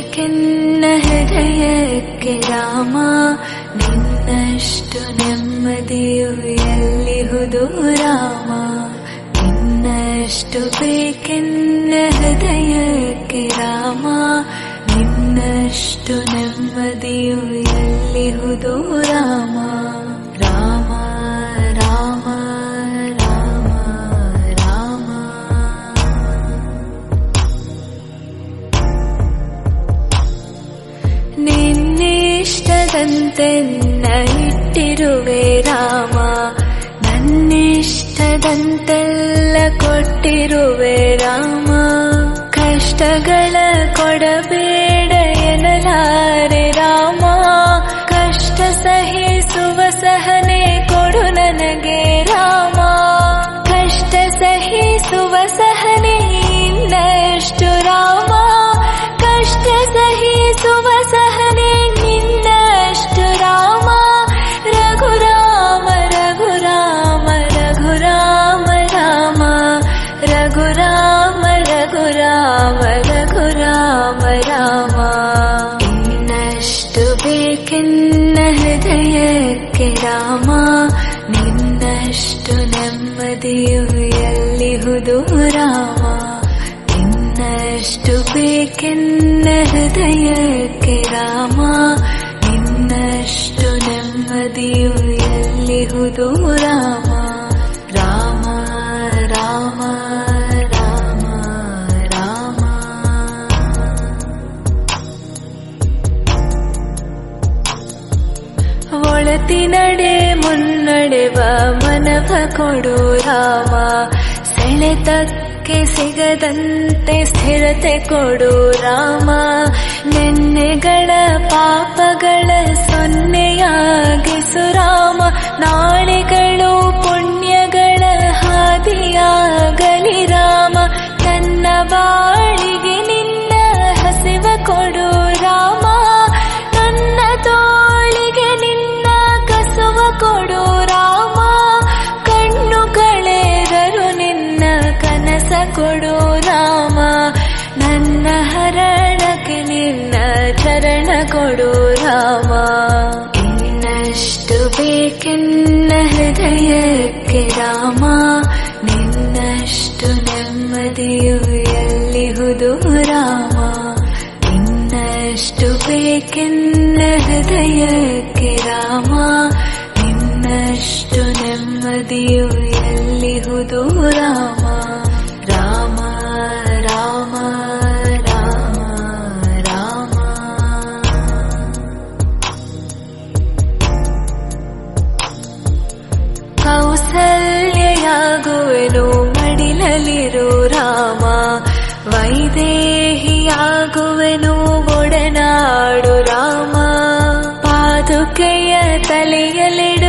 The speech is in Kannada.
ಬೇಕೆನ್ನ ಹೃದಯಕ್ಕೆ ರಾಮ, ನಿನ್ನಷ್ಟು ನೆಮ್ಮದಿಯು ಎಲ್ಲಿಹುದು ರಾಮ. ನಿನ್ನಷ್ಟು ಬೇಕೆನ್ನ ಹೃದಯಕ್ಕೆ ರಾಮ, ನಿನ್ನಷ್ಟು ನೆಮ್ಮದಿಯು ಎಲ್ಲಿಹುದು ರಾಮ. ರಾಮ ರಾಮ ರಾಮ ರಾಮ. ನಿನ್ನಿಷ್ಟದಂತೆನ್ನ ಇಟ್ಟಿರುವೆ ರಾಮ, ನನ್ನಿಷ್ಟದಂತೆಲ್ಲ ಕೊಟ್ಟಿರುವೆ ರಾಮ. ಕಷ್ಟಗಳ ಕೊಡಬೇಡ ಎನ್ನಲಾರೆ ರಾಮ, ಕಷ್ಟ ಸಹಿಸುವ ಸಹನೆ ಕೊಡು ನನಗೆ ರಾಮ. ಕಷ್ಟ ಸಹಿಸುವ ಸಹನೆ ಇನ್ನಷ್ಟು ರಾಮ, ಕಷ್ಟ ಸಹಿಸುವ ಸಹನೆ ನಿನ್ನಷ್ಟು ರಾಮ. ರಘುರಾಮ ರಘುರಾಮ ರಘುರಾಮ ರಾಮ, ರಘುರಾಮ ರಘುರಾಮ ರಘುರಾಮ ರಾಮ. ಇನ್ನಷ್ಟು ಬೇಕೆನ್ನ ಹೃದಯಕ್ಕೆ ರಾಮ, ನಿನ್ನಷ್ಟು ನೆಮ್ಮದಿಯು ಎಲ್ಲಿಹುದು ರಾಮ. ನಿನ್ನಷ್ಟು ಬೇಕೆನ್ನ ಹೃದಯಕ್ಕೆ ರಾಮ, ನಿನ್ನಷ್ಟು ನೆಮ್ಮದಿಯು ಎಲ್ಲಿಹುದು ರಾಮ. ರಾಮ ರಾಮ ರಾಮ ರಾಮ. ಒಳತಿನಡೆ ಮುನ್ನಡೆವ ಮನವ ಕೊಡು ರಾಮ, ಸೆಳೆತಕ್ಕೆ ಸಿಗದಂತೆ ಸ್ಥಿರತೆ ಕೊಡು ರಾಮ. ನೆನ್ನೆಗಳ ಪಾಪಗಳ ಸೊನ್ನೆಯಾಗಿಸು ರಾಮ, ನಾಳೆಗಳು ಪುಣ್ಯಗಳ ಹಾದಿಯಾಗಲಿ ರಾಮ. ನನ್ನ ಬಾಳಿಗೆ ನಿನ್ನ ಹಸಿವ ಕೊಡು ರಾಮ, ನನ್ನ ತೋಳಿಗೆ ನಿನ್ನ ಕಸುವ ಕೊಡು ರಾಮ. ಕಣ್ಣು ಕಳೆದರು ನಿನ್ನ ಕನಸ ಕೊಡು ರಾಮ, ನನ್ನ ಹರಣಕ್ಕೆ ನಿನ್ನ ಚರಣ ಕೊಡು ರಾಮ. ಇನ್ನಷ್ಟು ಬೇಕೆನ್ನ ಹೃದಯಕ್ಕೆ ರಾಮ, ನಿನ್ನಷ್ಟು ನೆಮ್ಮದಿಯು ಎಲ್ಲಿಹುದು ರಾಮ. ಇನ್ನಷ್ಟು ಬೇಕೆನ್ನ ಹೃದಯಕ್ಕೆ ರಾಮ, ನಿನ್ನಷ್ಟು ನೆಮ್ಮದಿಯು ಎಲ್ಲಿಹುದು ರಾಮ. ರಾಮ ರಾಮ ರಾಮ ರಾಮ. ಕೌಸಲ್ಯಯಾಗುವೆನು ಮಡಿಲಲಿರು ರಾಮ, ವೈದೇಹಿಯಾಗುವೆನು ಒಡನಾಡು ರಾಮ. ಪಾದುಕೆಯ ತಲೆಯಲಿಡು